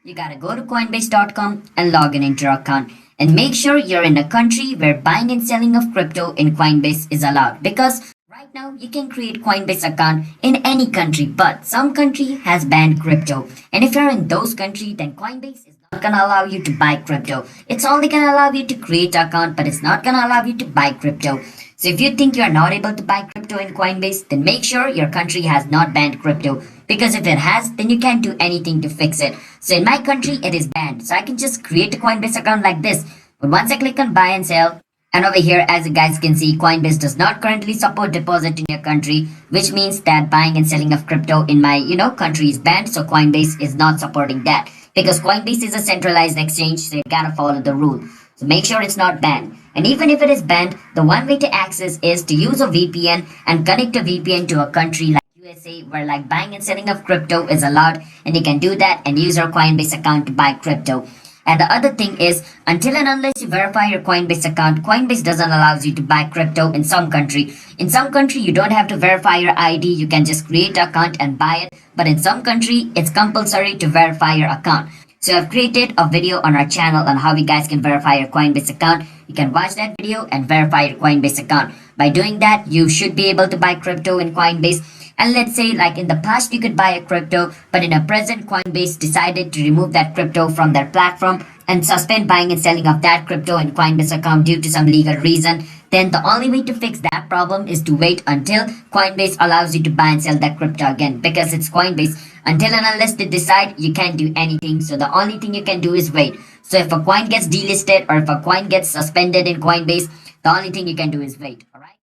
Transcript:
You gotta go to Coinbase.com and log in into your account. And make sure you're in a country where buying and selling of crypto in Coinbase is allowed. Because right now you can create Coinbase account in any country, but some country has banned crypto. And if you're in those country, then Coinbase is not gonna allow you to buy crypto. It's only gonna allow you to create account, but it's not gonna allow you to buy crypto. So if you think you're not able to buy crypto in Coinbase, then make sure your country has not banned crypto. Because if it has, then you can't do anything to fix it. So in my country, it is banned. So I can just create a Coinbase account like this. But once I click on buy and sell, and over here, as you guys can see, Coinbase does not currently support deposit in your country, which means that buying and selling of crypto in my, country is banned. So Coinbase is not supporting that because Coinbase is a centralized exchange. So you gotta follow the rule. So make sure it's not banned. And even if it is banned, the one way to access is to use a VPN and connect a VPN to a country like USA where like buying and selling of crypto is allowed, and you can do that and use your Coinbase account to buy crypto. And the other thing is, until and unless you verify your Coinbase account, Coinbase doesn't allow you to buy crypto in some country. In some country, you don't have to verify your ID. You can just create an account and buy it. But in some country, it's compulsory to verify your account. So I've created a video on our channel on how you guys can verify your Coinbase account. You can watch that video and verify your Coinbase account. By doing that, you should be able to buy crypto in Coinbase. And let's say like in the past you could buy a crypto, but in a present Coinbase decided to remove that crypto from their platform and suspend buying and selling of that crypto in Coinbase account due to some legal reason, then the only way to fix that problem is to wait until Coinbase allows you to buy and sell that crypto again, because it's Coinbase. Until and unless they decide, you can't do anything. So the only thing you can do is wait. So if a coin gets delisted or if a coin gets suspended in Coinbase, the only thing you can do is wait. All right.